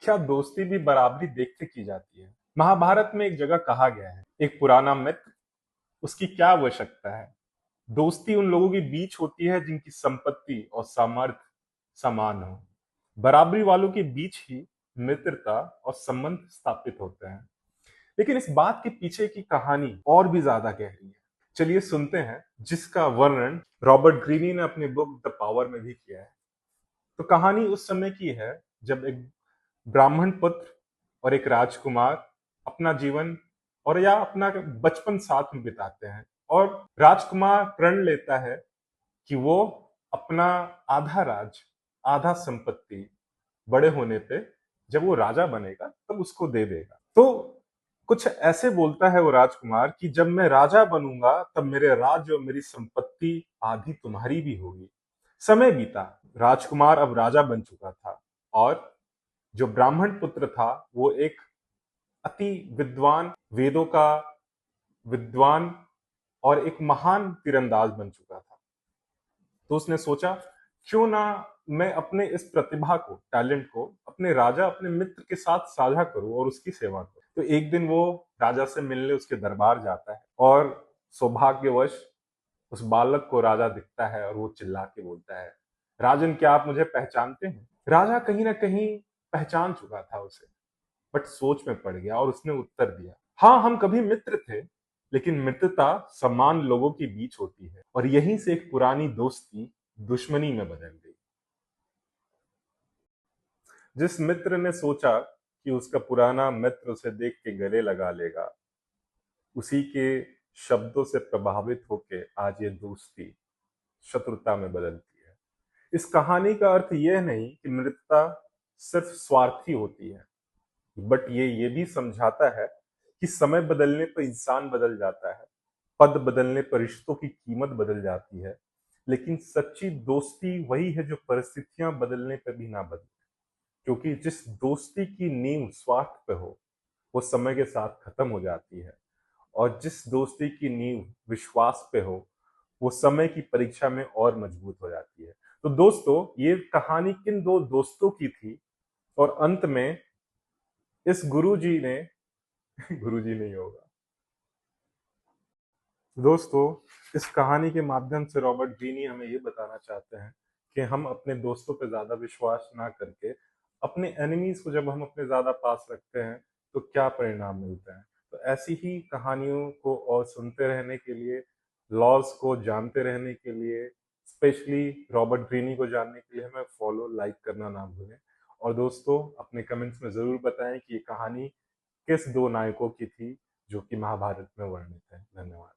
क्या दोस्ती भी बराबरी देख के की जाती है? महाभारत में एक जगह कहा गया है, एक पुराना मित्र, उसकी क्या आवश्यकता है? दोस्ती उन लोगों के बीच होती है जिनकी संपत्ति और सामर्थ्य समान हो। बराबरी वालों के बीच ही मित्रता और संबंध स्थापित होते हैं। लेकिन इस बात के पीछे की कहानी और भी ज्यादा गहरी है। चलिए सुनते हैं, जिसका वर्णन रॉबर्ट ग्रीनी ने अपनी बुक द पावर में भी किया है। तो कहानी उस समय की है जब एक ब्राह्मण पुत्र और एक राजकुमार अपना जीवन और या अपना बचपन साथ में बिताते हैं, और राजकुमार प्रण लेता है कि वो अपना आधा राज, आधा संपत्ति बड़े होने पे, जब वो राजा बनेगा तब उसको दे देगा। तो कुछ ऐसे बोलता है वो राजकुमार कि जब मैं राजा बनूंगा तब मेरे राज्य और मेरी संपत्ति आधी तुम्हारी भी होगी। समय बीता, राजकुमार अब राजा बन चुका था, और जो ब्राह्मण पुत्र था वो एक अति विद्वान, वेदों का विद्वान और एक महान तीरंदाज बन चुका था। तो उसने सोचा, क्यों ना मैं अपने इस प्रतिभा को, टैलेंट को अपने राजा, अपने मित्र के साथ साझा करूं और उसकी सेवा करूं। तो एक दिन वो राजा से मिलने उसके दरबार जाता है, और सौभाग्यवश उस बालक को राजा दिखता है और वो चिल्ला के बोलता है, राजन क्या आप मुझे पहचानते हैं? राजा कहीं ना कहीं पहचान चुका था उसे, बट सोच में पड़ गया और उसने उत्तर दिया, हाँ हम कभी मित्र थे, लेकिन मित्रता समान लोगों के बीच होती है, और यहीं से एक पुरानी दोस्ती दुश्मनी में बदल गई। जिस मित्र ने सोचा कि उसका पुराना मित्र उसे देख के गले लगा लेगा, उसी के शब्दों से प्रभावित होकर आज ये दोस्ती शत्रुता में बदलती है। इस कहानी का अर्थ यह नहीं कि मित्रता सिर्फ स्वार्थी होती है, बट ये भी समझाता है कि समय बदलने पर इंसान बदल जाता है, पद बदलने पर रिश्तों की कीमत बदल जाती है, लेकिन सच्ची दोस्ती वही है जो परिस्थितियां बदलने पर भी ना बदले। क्योंकि जिस दोस्ती की नींव स्वार्थ पे हो, वो समय के साथ खत्म हो जाती है, और जिस दोस्ती की नींव विश्वास पे हो, वो समय की परीक्षा में और मजबूत हो जाती है। तो दोस्तों, ये कहानी किन दो दोस्तों की थी, और अंत में इस गुरुजी ने गुरुजी नहीं होगा दोस्तों, इस कहानी के माध्यम से रॉबर्ट ग्रीनी हमें ये बताना चाहते हैं कि हम अपने दोस्तों पे ज्यादा विश्वास ना करके अपने एनिमीज को जब हम अपने ज्यादा पास रखते हैं तो क्या परिणाम मिलते हैं। तो ऐसी ही कहानियों को और सुनते रहने के लिए, लॉज को जानते रहने के लिए, स्पेशली रॉबर्ट ग्रीनी को जानने के लिए हमें फॉलो, लाइक करना ना भूलें। और दोस्तों, अपने कमेंट्स में जरूर बताएं कि ये कहानी किस दो नायकों की थी जो कि महाभारत में वर्णित है। धन्यवाद।